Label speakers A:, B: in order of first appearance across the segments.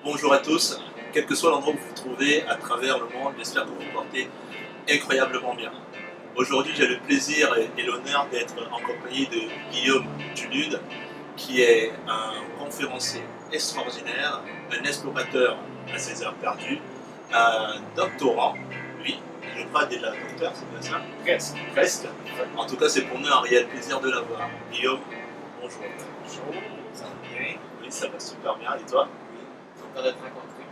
A: Bonjour à tous, quel que soit l'endroit où vous vous trouvez à travers le monde, j'espère que vous vous portez incroyablement bien. Aujourd'hui, j'ai le plaisir et l'honneur d'être en compagnie de Guillaume Dulude, qui est un conférencier extraordinaire, un explorateur à ses heures perdues, un doctorant, lui, je crois déjà docteur, c'est bien ça?
B: Presque.
A: Presque. En tout cas, c'est pour nous un réel plaisir de l'avoir. Guillaume, bonjour.
B: Bonjour, ça va bien?
A: Oui, ça va super bien, et toi?
B: Oui, content de te rencontrer.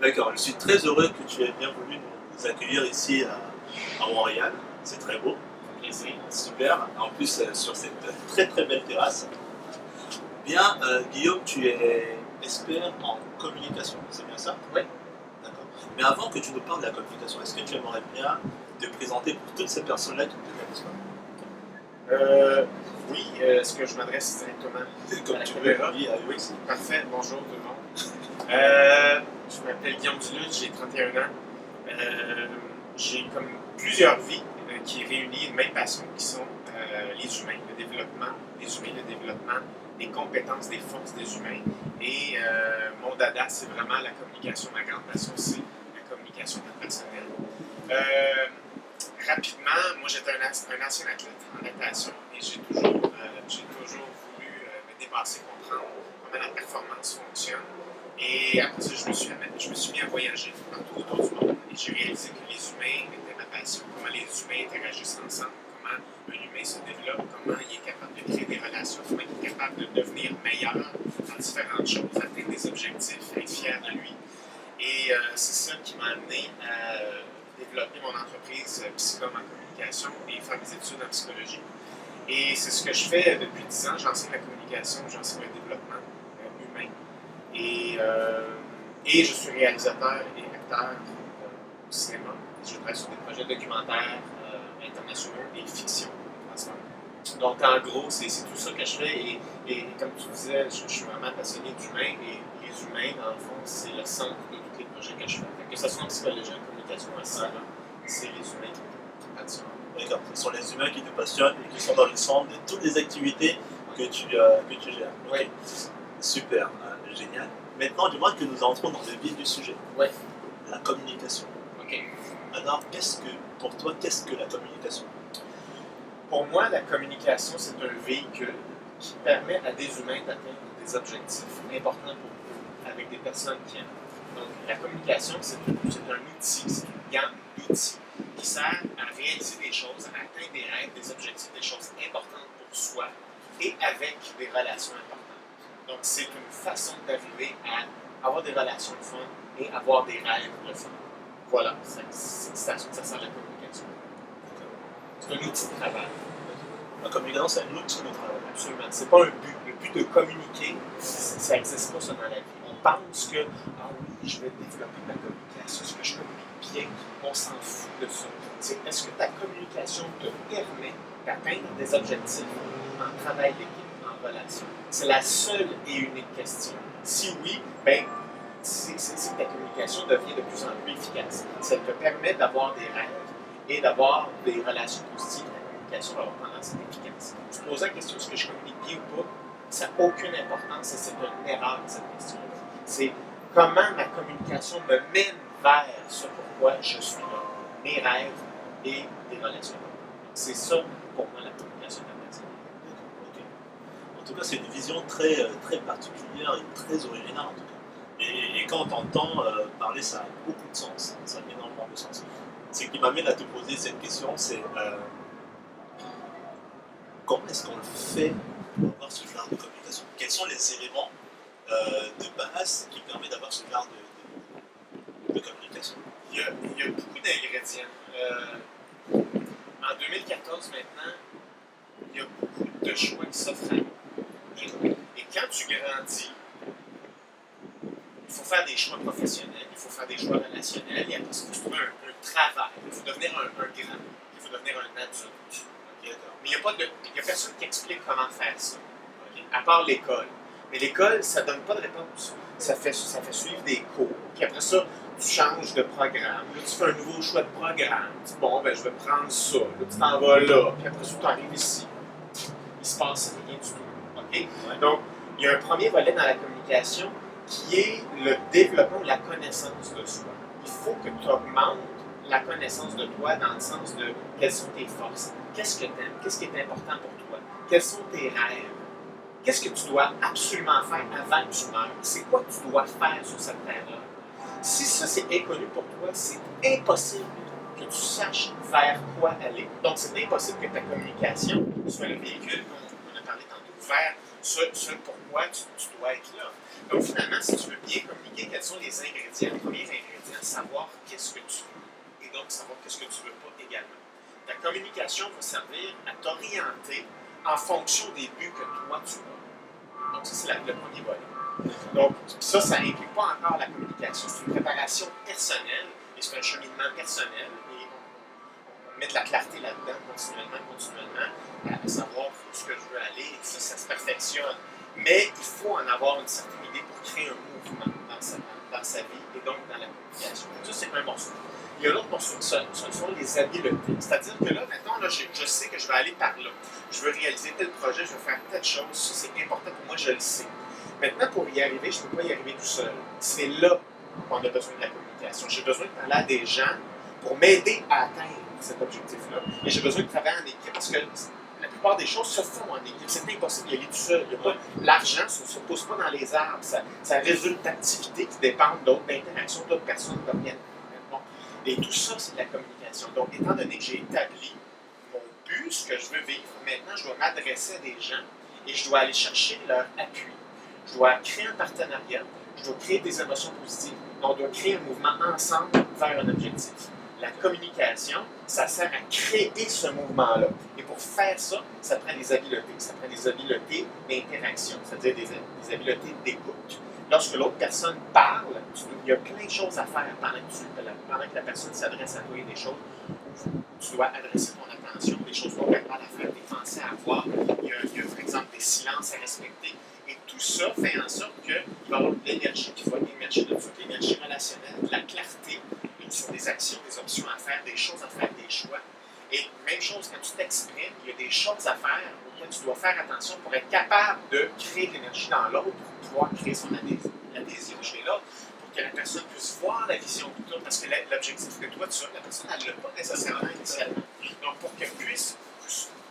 A: D'accord, je suis très heureux que tu aies bien voulu nous accueillir ici à Montréal. C'est très beau.
B: Plaisir.
A: Super. En plus, sur cette très très belle terrasse. Bien, Guillaume, tu es expert en communication, c'est bien ça?
B: Oui.
A: D'accord. Mais avant que tu nous parles de la communication, est-ce que tu aimerais bien te présenter pour toutes ces personnes-là qui ne te connaissent pas?
B: Oui, est-ce que je m'adresse directement
A: Comme
B: à la
A: tu veux,
B: caméra?
A: oui,
B: Oui, parfait. Bonjour tout le monde. Je m'appelle Guillaume Dulude, j'ai 31 ans. J'ai comme plusieurs vies qui réunissent une même passion qui sont les humains, le développement des humains, le développement des compétences, des forces des humains. Et mon dada, c'est vraiment la communication. Ma grande passion, c'est la communication interpersonnelle. Rapidement, moi j'étais un ancien athlète en natation et j'ai toujours voulu me dépasser, comprendre comment la performance fonctionne. Et après ça, je me suis mis à voyager partout autour du monde et j'ai réalisé que les humains étaient ma passion, comment les humains interagissent ensemble, comment un humain se développe, comment il est capable de créer des relations, comment il est capable de devenir meilleur dans différentes choses, atteindre des objectifs, être fier de lui. Et c'est ça qui m'a amené à développer mon entreprise Psychom en communication et faire des études en psychologie. Et c'est ce que je fais depuis 10 ans. J'enseigne la communication, j'enseigne le développement humain. Et je suis réalisateur et acteur au cinéma. Je travaille sur des projets documentaires internationaux et fiction en ce moment. Donc, en gros, c'est tout ça que je fais. Et comme tu disais, je suis vraiment passionné d'humains. Et les humains, dans le fond, c'est le centre de tous les projets que je fais. Que ce soit en psychologie, en communication, en cinéma, c'est les humains qui me passionnent.
A: D'accord, ce sont les humains qui te passionnent et qui sont dans le centre de toutes les activités que tu gères.
B: Oui.
A: Okay. Super, génial. Maintenant, dis-moi que nous entrons dans le vif du sujet.
B: Oui.
A: La communication.
B: OK.
A: Alors, pour toi, qu'est-ce que la communication?
B: Pour moi, la communication, c'est un véhicule qui permet à des humains d'atteindre des objectifs importants pour eux, avec des personnes qui aiment. Donc, la communication, c'est un outil, c'est une gamme d'outils qui sert à réaliser des choses, à atteindre des rêves, des objectifs, des choses importantes pour soi et avec des relations importantes. Donc, c'est une façon d'arriver à avoir des relations de fun et avoir des rêves de fun. Voilà, c'est ça sert à la communication. C'est un outil de travail.
A: La communication, c'est un outil de travail.
B: Absolument. C'est pas un but. Le but de communiquer, ça n'existe pas ça dans la vie. On pense que, ah oui, je vais développer ma communication, est-ce que je communique bien? On s'en fout de ça. Est-ce que ta communication te permet d'atteindre des objectifs en travail d'équipe, en relation? C'est la seule et unique question. Si oui, ben, c'est que ta communication devient de plus en plus efficace. Ça te permet d'avoir des rêves et d'avoir des relations positives. La communication va avoir tendance à être efficace. Tu te poses la question est-ce que je communique bien ou pas? Ça n'a aucune importance et c'est une erreur, cette question-là. C'est comment ma communication me mène vers ce pourquoi je suis là, mes rêves et des relations. C'est ça, pour moi, la communication internationale.
A: Okay. En tout cas, c'est une vision très, très particulière et très originale, en tout cas. Et quand on t'entend parler, ça a beaucoup de sens, ça a énormément de sens. Ce qui m'amène à te poser cette question, c'est comment est-ce qu'on le fait pour avoir ce genre de communication? Quels sont les éléments de base qui permettent d'avoir ce genre de communication?
B: Il y a beaucoup d'ingrédients. En 2014, maintenant, il y a beaucoup de choix qui s'offrent à nous. Et quand tu grandis, il faut faire des choix professionnels, il faut faire des choix relationnels, il faut se trouver un travail, il faut devenir un grand, il faut devenir un adulte. Okay? Mais il n'y a personne qui explique comment faire ça, okay? À part l'école. Mais l'école, ça ne donne pas de réponse. Ça fait suivre des cours, puis après ça, tu changes de programme. Là, tu fais un nouveau choix de programme. Tu dis, bon, ben, je vais prendre ça. Là, tu t'en vas là, puis après ça, tu arrives ici. Il ne se passe rien du tout. Okay?
A: Ouais.
B: Donc, il y a un premier volet dans la communication qui est le développement de la connaissance de soi. Il faut que tu augmentes la connaissance de toi dans le sens de quelles sont tes forces, qu'est-ce que tu aimes, qu'est-ce qui est important pour toi, quels sont tes rêves, qu'est-ce que tu dois absolument faire avant que tu meurs, c'est quoi que tu dois faire sur cette terre-là. Si ça c'est inconnu pour toi, c'est impossible que tu saches vers quoi aller. Donc c'est impossible que ta communication soit le véhicule, comme on a parlé tantôt, vers ce pourquoi tu dois être là. Donc finalement, si tu veux bien communiquer, quels sont les ingrédients, les premiers ingrédients, savoir qu'est-ce que tu veux et donc savoir qu'est-ce que tu ne veux pas également. Ta communication va servir à t'orienter en fonction des buts que toi tu as. Donc ça, c'est le premier volet. Donc ça n'implique pas encore la communication. C'est une préparation personnelle et c'est un cheminement personnel et on met de la clarté là-dedans continuellement, à savoir où ce que je veux aller et ça se perfectionne. Mais il faut en avoir une certaine idée pour créer un mouvement dans sa vie et donc dans la communication. Ça, c'est un morceau. Il y a l'autre morceau, ce sont les habiletés. C'est-à-dire que là, maintenant, là, je sais que je vais aller par là. Je veux réaliser tel projet, je veux faire telle chose. Ça, c'est important pour moi, je le sais. Maintenant, pour y arriver, je ne peux pas y arriver tout seul. C'est là qu'on a besoin de la communication. J'ai besoin de parler à des gens pour m'aider à atteindre cet objectif-là. Et j'ai besoin de travailler en équipe parce que la plupart des choses se font en équipe. C'est impossible d'y aller tout seul. L'argent ne se pose pas dans les arbres. Ça résulte d'activités qui dépendent d'interactions d'autres personnes, d'organismes. Et tout ça, c'est de la communication. Donc, étant donné que j'ai établi mon but, ce que je veux vivre, maintenant, je dois m'adresser à des gens et je dois aller chercher leur appui. Je dois créer un partenariat, je dois créer des émotions positives. On doit créer un mouvement ensemble vers un objectif. La communication, ça sert à créer ce mouvement-là. Et pour faire ça, ça prend des habiletés. Ça prend des habiletés d'interaction, c'est-à-dire des habiletés d'écoute. Lorsque l'autre personne parle, il y a plein de choses à faire pendant que la personne s'adresse à toi. Il y a des choses où tu dois adresser ton attention, des choses dont tu as à faire, des pensées à avoir. Il y a, par exemple, des silences à respecter. Et tout ça fait en sorte qu'il va y avoir de l'énergie qui va émerger de toute l'énergie relationnelle, de la clarté sur des actions, des options à faire, des choses à faire, des choix. Et même chose, quand tu t'exprimes, il y a des choses à faire auxquelles tu dois faire attention pour être capable de créer de l'énergie dans l'autre, pour pouvoir créer son adhésion chez l'autre, pour que la personne puisse voir la vision de toi, parce que l'objectif que toi tu as, la personne elle ne l'a pas nécessairement initialement. Donc pour que vous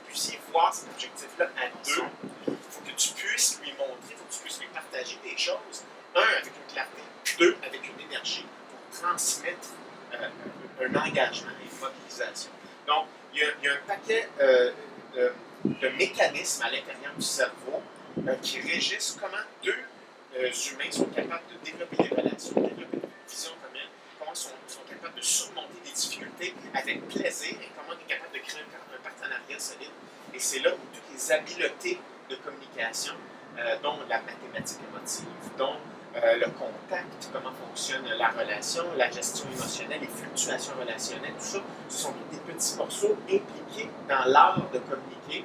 B: puissiez voir cet objectif-là à deux, il faut que tu puisses lui montrer, il faut que tu puisses lui partager des choses, un, avec une clarté, deux, avec une énergie, pour transmettre un engagement et une mobilisation. Donc, il y a un paquet de mécanismes à l'intérieur du cerveau qui régissent comment deux humains sont capables de développer des relations, de développer une vision commune, comment sont capables de surmonter des difficultés avec plaisir et comment on est capable de créer un partenariat solide. Et c'est là où toutes les habiletés de communication, dont la mathématique émotive, dont le contact, comment fonctionne la relation, la gestion émotionnelle, les fluctuations relationnelles, tout ça, ce sont tous des petits morceaux impliqués dans l'art de communiquer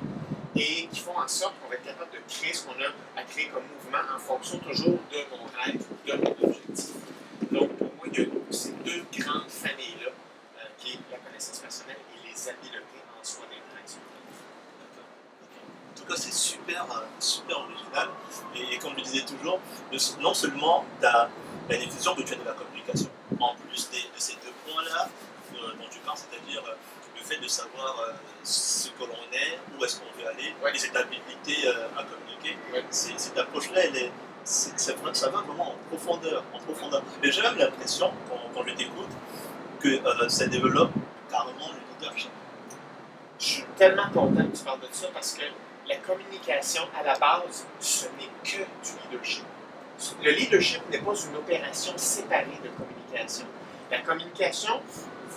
B: et qui font en sorte qu'on va être capable de créer ce qu'on a à créer comme mouvement en fonction toujours de mon rêve, de mon objectif. Donc, pour moi, il y a ces deux grandes familles-là, qui est la connaissance personnelle et les habiletés en soi d'interaction.
A: En tout cas, c'est super original. Et comme je disais toujours, non seulement tu as la définition que tu as de la communication, en plus de ces deux points-là dont tu parles, c'est-à-dire le fait de savoir ce que l'on est, où est-ce qu'on veut aller, et cette habilité à communiquer, cette approche-là, ça va vraiment en profondeur. Mais j'ai même l'impression, quand je t'écoute, que ça développe carrément le leadership.
B: Je suis tellement content que tu parles de ça parce que la communication, à la base, ce n'est que du leadership. Le leadership n'est pas une opération séparée de communication. La communication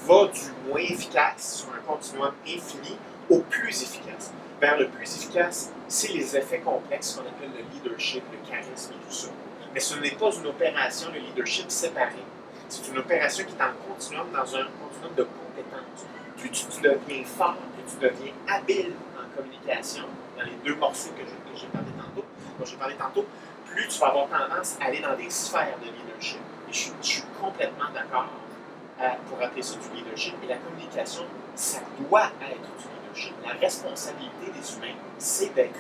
B: va du moins efficace sur un continuum infini au plus efficace. Vers le plus efficace, c'est les effets complexes qu'on appelle le leadership, le charisme et tout ça. Mais ce n'est pas une opération, le leadership, séparé. C'est une opération qui est en continuum, dans un continuum de compétences. Plus tu deviens fort, plus tu deviens habile en communication, dans les deux morceaux dont j'ai parlé tantôt, plus tu vas avoir tendance à aller dans des sphères de leadership. Et je suis complètement d'accord pour appeler ça du leadership. Et la communication, ça doit être du leadership. La responsabilité des humains, c'est d'être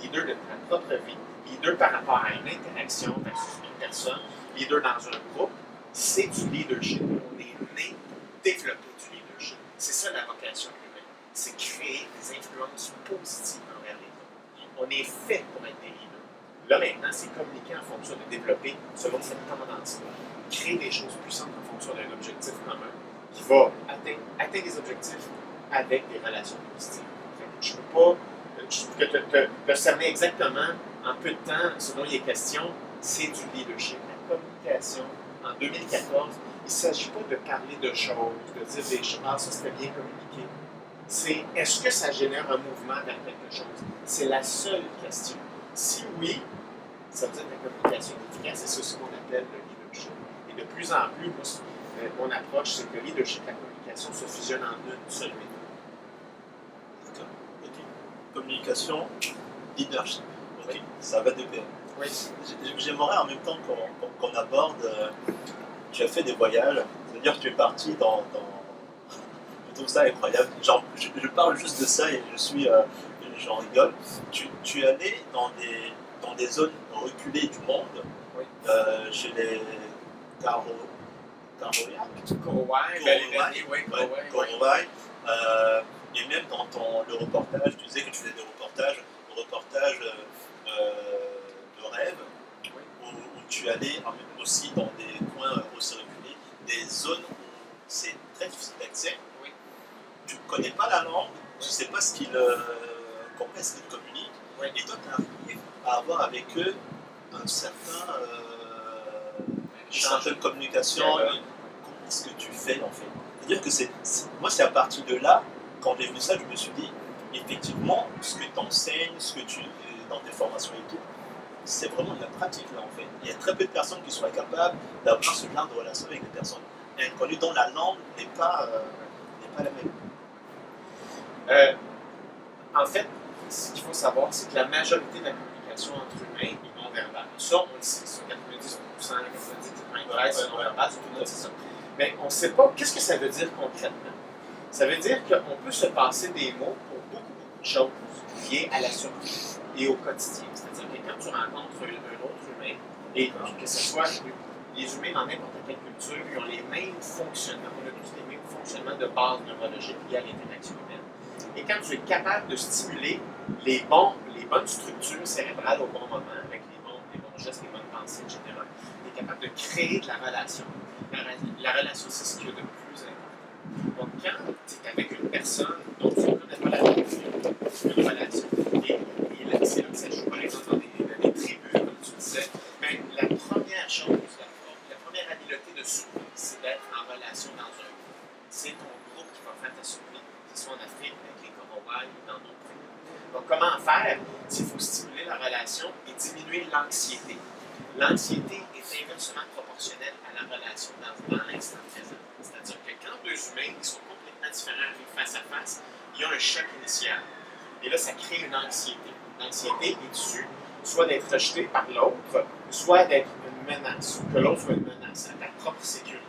B: leader de ta propre vie, leader par rapport à une interaction versus une personne, leader dans un groupe, c'est du leadership. On est né pour développer du leadership. C'est ça la vocation humaine. C'est créer des influences positives envers les autres. On est fait pour être des leaders. Là, maintenant, c'est communiquer en fonction de développer selon cette tendance-là. Créer des choses puissantes en fonction d'un objectif commun qui va atteindre des objectifs avec des relations positives. Je ne peux pas te cerner exactement en peu de temps ce dont il est question, c'est du leadership. La communication, en 2014, il ne s'agit pas de parler de choses, de dire des choses, ah, ça c'était bien communiqué. C'est est-ce que ça génère un mouvement vers quelque chose? C'est la seule question. Si oui, ça veut dire que la communication est efficace, c'est ce qu'on appelle le leadership. Et de plus en plus, mon approche, c'est que le leadership et la communication se fusionnent en une seule méthode.
A: D'accord. Ok. Communication, leadership. Ok.
B: Oui.
A: Ça va de pair.
B: Oui.
A: J'aimerais en même temps qu'on aborde. Tu as fait des voyages, c'est-à-dire que tu es parti dans je trouve ça incroyable. Genre, je parle juste de ça et j'en rigole. Tu es allé dans des zones reculées du monde,
B: Oui.
A: Chez les Karoyak. Korowai. Et même dans le reportage, tu disais que tu faisais des reportages de rêve, où tu allais aussi dans des coins aussi reculés, des zones où c'est très difficile d'accès.
B: Oui.
A: Tu ne connais pas la langue, tu ne sais pas comment est-ce qu'ils communiquent,
B: oui.
A: Et toi tu arrives à avoir avec eux une certaine communication. Comment est-ce que tu fais en fait? C'est-à-dire que moi c'est à partir de là, quand j'ai vu ça, je me suis dit, effectivement, ce que tu enseignes, ce que tu dans tes formations et tout, c'est vraiment de la pratique là en fait. Il y a très peu de personnes qui sont capables d'avoir ce genre de relation avec des personnes inconnues dont la langue n'est pas la même.
B: En fait, ce qu'il faut savoir, c'est que la majorité de la communication entre humains est non-verbale. Ça, on le sait, c'est 90%, 90%, c'est non-verbal, tout le monde sait ça. Mais on ne sait pas, qu'est-ce que ça veut dire concrètement? Ça veut dire qu'on peut se passer des mots pour beaucoup de choses liées à la survie et au quotidien. C'est-à-dire que quand tu rencontres un autre humain, et que ce soit les humains dans n'importe quelle culture, ils ont les mêmes fonctionnements, on a tous les mêmes fonctionnements de base neurologique liés à l'interaction humaine. Et quand tu es capable de stimuler les bonnes structures cérébrales au bon moment, avec les bons gestes, les bonnes pensées, etc., tu es capable de créer de la relation. La relation, c'est ce qu'il y a de plus important. Donc, quand tu es avec une personne dont tu ne connais pas la relation, une relation, et là, c'est là que ça joue, par exemple, dans des tribus, comme tu disais, mais la première chose, la première habileté de survie, c'est d'être en relation dans un groupe. C'est ton groupe qui va faire ta survie, que ce soit en Afrique, avec les Korowai ou dans d'autres pays. Donc, comment faire? Il faut stimuler la relation et diminuer l'anxiété. L'anxiété est inversement proportionnelle à la relation dans l'instant présent. C'est-à-dire que quand deux humains qui sont complètement différents arrivent face à face, il y a un choc initial. Et là, ça crée une anxiété. L'anxiété est issue soit d'être rejeté par l'autre, soit d'être une menace, ou que l'autre soit une menace à ta propre sécurité.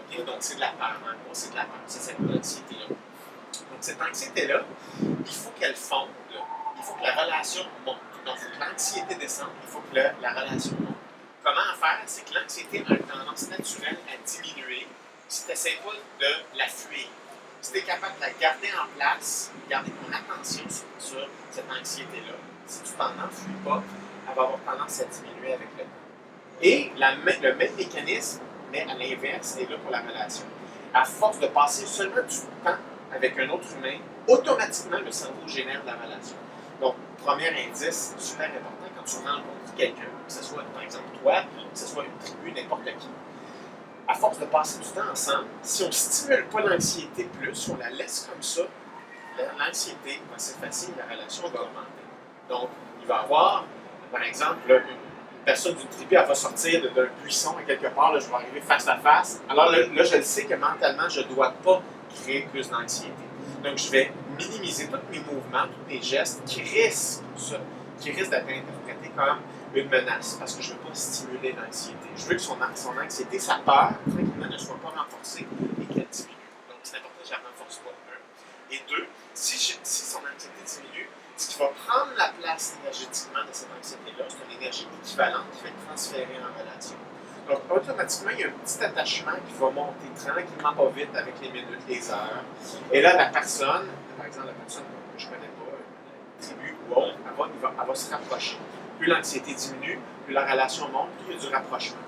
B: Okay? Donc, c'est de la peur, c'est de la peur, c'est cette anxiété-là. Donc, cette anxiété-là, il faut qu'elle fonde, il faut que la relation monte. Donc, il faut que l'anxiété descende, il faut que la relation monte. Comment faire? C'est que l'anxiété a une tendance naturelle à diminuer si tu n'essaies pas de la fuir. Si tu es capable de la garder en place, garder ton attention sur cette anxiété-là, si tu t'en enfuis pas, elle va avoir tendance à diminuer avec le temps. Et le même mécanisme, mais à l'inverse, est là pour la relation. À force de passer seulement du temps avec un autre humain, automatiquement, le cerveau génère de la relation. Donc, premier indice, super important, quand tu rencontres quelqu'un, que ce soit, par exemple, toi, que ce soit une tribu, n'importe qui, à force de passer du temps ensemble, si on ne stimule pas l'anxiété plus, si on la laisse comme ça, l'anxiété va s'effacer et la relation va augmenter. Donc, il va y avoir, par exemple, une personne d'une tribu, elle va sortir d'un buisson à quelque part, là, je vais arriver face à face. Alors là, je le sais que mentalement, je ne dois pas créer plus d'anxiété. Donc, je vais minimiser tous mes mouvements, tous mes gestes qui risquent d'être interprétés comme une menace, parce que je ne veux pas stimuler l'anxiété. Je veux que son anxiété, sa peur, tranquillement, ne soit pas renforcée et qu'elle diminue. Donc, c'est important que je la renforce pas. Un. Et deux, si son anxiété diminue, ce qui va prendre la place énergétiquement de cette anxiété-là, c'est une énergie équivalente qui fait transférer en relation. Donc, automatiquement, il y a un petit attachement qui va monter tranquillement pas vite avec les minutes, les heures. Et là, la personne, par exemple, la personne que je ne connais pas, une tribu ou autre, elle va se rapprocher. Plus l'anxiété diminue, plus la relation monte, plus il y a du rapprochement.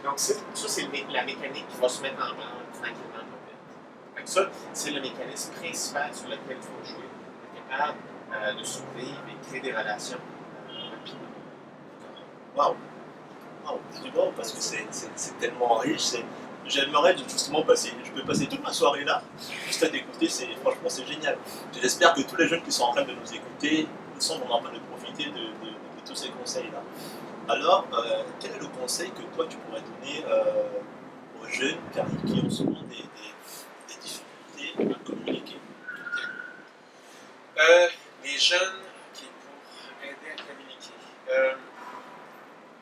B: Donc, ça, c'est la mécanique qui va se mettre en branle tranquillement pas vite. Donc, ça, c'est le mécanisme principal sur lequel il faut jouer. Être capable de survivre et créer des relations rapidement.
A: Waouh! Wow, c'est bon parce que c'est tellement riche. J'aimerais justement je peux passer toute ma soirée là, juste à t'écouter, franchement c'est génial. J'espère que tous les jeunes qui sont en train de nous écouter sont en train de profiter de tous ces conseils-là. Alors, quel est le conseil que toi tu pourrais donner aux jeunes qui ont souvent des difficultés à communiquer?
B: Les jeunes pour aider à communiquer.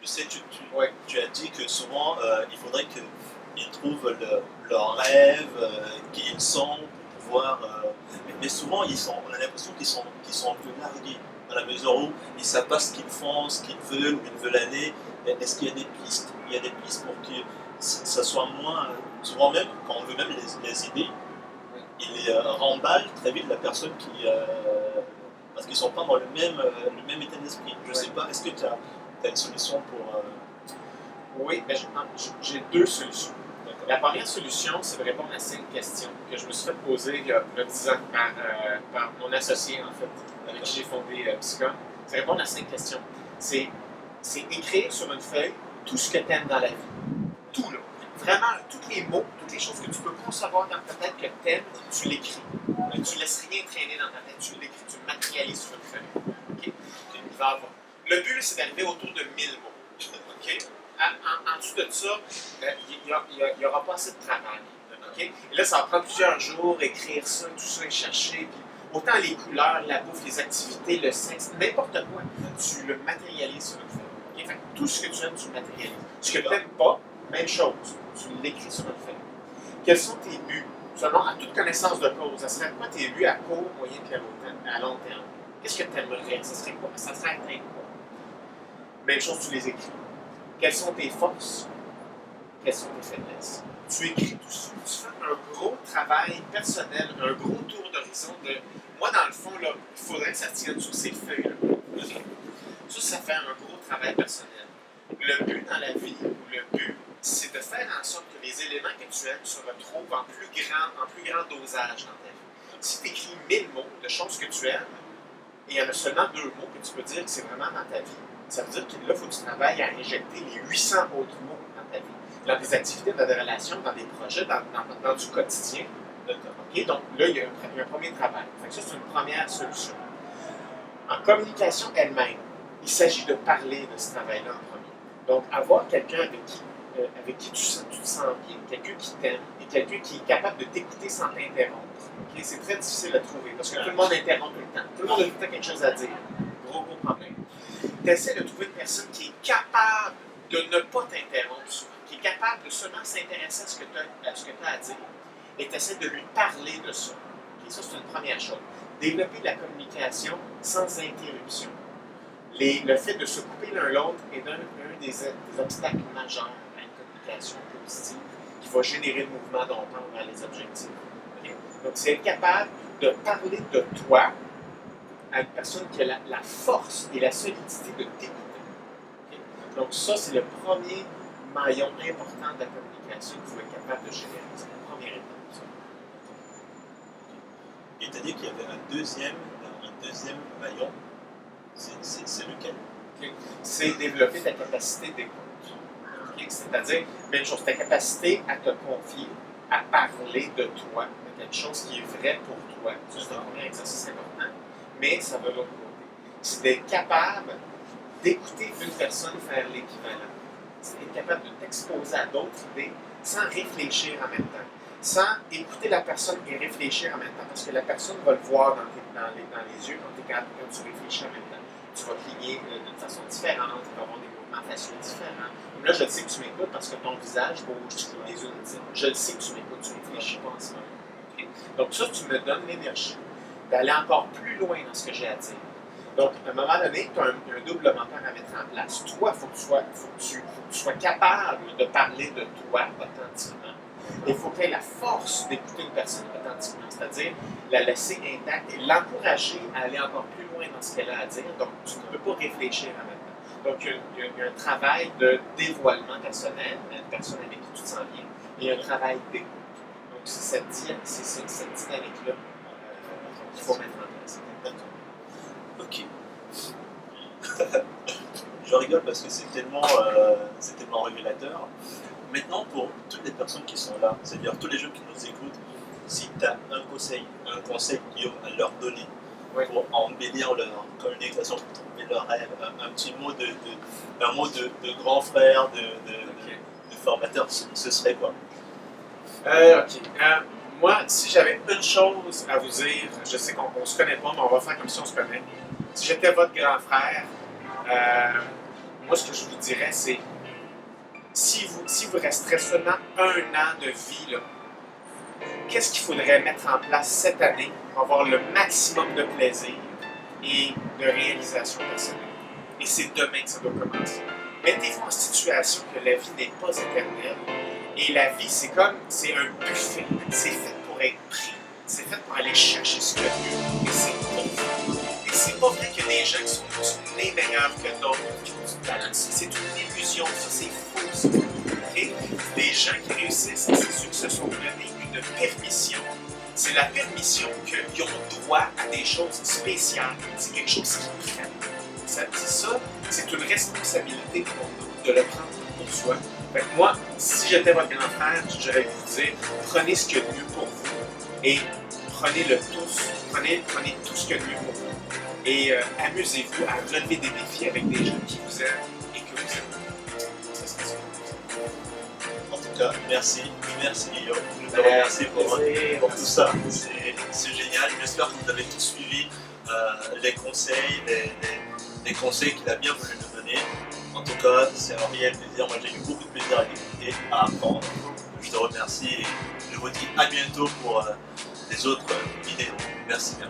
A: Je sais, tu as dit que souvent, il faudrait qu'ils trouvent leur rêve, qui ils sont, pour pouvoir... mais souvent, on a l'impression qu'ils sont un peu largués, dans la mesure où ils ne savent pas ce qu'ils font, ce qu'ils veulent, où ils veulent aller. Est-ce qu'il y a des pistes? Il y a des pistes pour que ça soit moins... souvent même, quand on veut même les idées, ils remballent très vite la personne parce qu'ils ne sont pas dans le même état d'esprit. Je ne sais pas, est-ce que tu as une solution pour...
B: Oui, ben j'ai deux solutions. La première solution, c'est de répondre à 5 questions que je me suis fait poser il y a 10 ans par mon associé, en fait, avec qui j'ai fondé Psychom. C'est répondre à 5 questions. C'est écrire sur une feuille tout ce que tu aimes dans la vie. Tout, là. Vraiment, tous les mots, toutes les choses que tu peux concevoir dans ta tête que tu aimes, tu l'écris. Tu ne laisses rien traîner dans ta tête, tu l'écris, tu le matérialises sur une feuille. Okay? Il va avoir. Le but, c'est d'arriver autour de 1000 mots. Okay? En dessous de ça, il n'y aura pas assez de travail. Okay? Et là, ça va prendre plusieurs jours, écrire ça, tout ça, et chercher. Puis, autant les couleurs, la bouffe, les activités, le sexe, n'importe quoi, tu le matérialises sur une feuille. Okay? Fait que tout ce que tu aimes, tu le matérialises. Ce que tu n'aimes pas, même chose, tu l'écris sur une feuille. Quels sont tes buts? Selon à toute connaissance de cause, ça serait quoi tes buts à court, moyen et à long terme? Qu'est-ce que tu aimerais? Ça serait quoi? Ça serait atteindre quoi? Même chose, tu les écris. Quelles sont tes forces? Quelles sont tes faiblesses? Tu écris tout ça. Tu fais un gros travail personnel, un gros tour d'horizon de... Moi, dans le fond, là, il faudrait que ça tienne sur ces feuilles-là. Ça fait un gros travail personnel. Le but dans la vie, ou le but, c'est de faire en sorte que les éléments que tu aimes se retrouvent en plus grand dosage dans ta vie. Si tu écris 1000 mots de choses que tu aimes, et il y en a seulement 2 mots que tu peux dire que c'est vraiment dans ta vie, ça veut dire que là, il faut que tu travailles à injecter les 800 autres mots dans ta vie. Dans des activités, dans des relations, dans des projets, dans du quotidien. Okay? Donc là, il y a un premier travail. Donc, ça, c'est une première solution. En communication elle-même, il s'agit de parler de ce travail-là en premier. Donc, avoir quelqu'un avec qui tu te sens bien, quelqu'un qui t'aime et quelqu'un qui est capable de t'écouter sans t'interrompre. Okay? C'est très difficile à trouver parce que tout le monde interrompt tout le temps. Tout le monde a tout le temps quelque chose à dire. Gros problème. Tu essaies de trouver une personne qui est capable de ne pas t'interrompre souvent, qui est capable de seulement s'intéresser à ce que tu as à dire et tu essaies de lui parler de ça. Okay? Ça, c'est une première chose. Développer de la communication sans interruption. Le fait de se couper l'un l'autre est un des obstacles majeurs à une communication positive qui va générer le mouvement dont on parle vers les objectifs. Okay? Donc, c'est être capable de parler de toi à une personne qui a la force et la solidité de t'écouter. Okay? Donc, ça, c'est le premier maillon important de la communication qu'il faut être capable de générer. C'est la première étape.
A: Et tu as dit qu'il y avait un deuxième maillon. C'est lequel?
B: Okay. C'est développer ta capacité d'écoute. Okay? C'est-à-dire, même chose, ta capacité à te confier, à parler de toi, de quelque chose qui est vrai pour toi. Ça, c'est un premier exercice important, mais ça va de l'autre côté. C'est d'être capable d'écouter une personne faire l'équivalent. C'est d'être capable de t'exposer à d'autres idées sans réfléchir en même temps. Sans écouter la personne et réfléchir en même temps, parce que la personne va le voir dans les yeux quand tu réfléchis en même temps. Tu vas cligner d'une façon différente, tu vas avoir des mouvements faciaux différents. Comme là, je sais que tu m'écoutes parce que ton visage bouge, tu clignes les yeux. Je le sais que tu m'écoutes, tu ne réfléchis pas en ce moment. Okay? Donc ça, tu me donnes l'énergie d'aller encore plus loin dans ce que j'ai à dire. Donc, à un moment donné, tu as un double moteur à mettre en place. Toi, il faut que tu sois capable de parler de toi authentiquement. Il faut que tu aies la force d'écouter une personne authentiquement, c'est-à-dire la laisser intacte et l'encourager à aller encore plus loin dans ce qu'elle a à dire. Donc, tu ne peux pas réfléchir en même temps. Donc, il y a un travail de dévoilement personnel, une personne avec qui tu te sens bien, et un travail d'écoute. Donc, c'est cette dynamique-là qu'il faut mettre en place.
A: Ok. Je rigole parce que c'est tellement révélateur. Maintenant, pour toutes les personnes qui sont là, c'est-à-dire tous les jeunes qui nous écoutent, si tu as un conseil Guillaume, à leur donner pour embellir leur communication, pour tromper leur rêve, un petit mot un mot de grand frère, de formateur, ce serait quoi?
B: Ok. Moi, si j'avais une chose à vous dire, je sais qu'on ne se connaît pas, mais on va faire comme si on se connaît. Si j'étais votre grand frère, moi, ce que je vous dirais, c'est si vous resterez seulement 1 an de vie, là, qu'est-ce qu'il faudrait mettre en place cette année pour avoir le maximum de plaisir et de réalisation personnelle? Et c'est demain que ça doit commencer. Mettez-vous en situation que la vie n'est pas éternelle et la vie, c'est un buffet. C'est fait pour être pris. C'est fait pour aller chercher ce qu'il y a de mieux. Et c'est pour vous. Et c'est pas vrai qu'il y a des gens qui sont nés meilleurs que d'autres, qui ont du talent. C'est une illusion, ça, c'est faux. Ça. Okay? Les gens qui réussissent, c'est ceux qui se sont donné une permission. C'est la permission qu'ils ont droit à des choses spéciales. C'est quelque chose qu'ils prennent. Ça, c'est une responsabilité pour nous de le prendre pour soi. Fait que moi, si j'étais votre grand frère, j'aurais vous dire, prenez ce qu'il y a de mieux pour vous et prenez-le tous. Prenez tout ce qu'il y a de mieux pour vous. Et amusez-vous à relever des défis avec des gens qui vous aiment et que vous aimez. Ça serait ça.
A: En tout cas, merci Guillaume. Je te remercie pour tout ça. C'est génial. J'espère que vous avez tous suivi les conseils, les conseils qu'il a bien voulu nous donner. En tout cas, c'est un réel plaisir. Moi, j'ai eu beaucoup de plaisir à l'écouter, à apprendre. Je te remercie et je vous dis à bientôt pour les autres vidéos. Merci bien.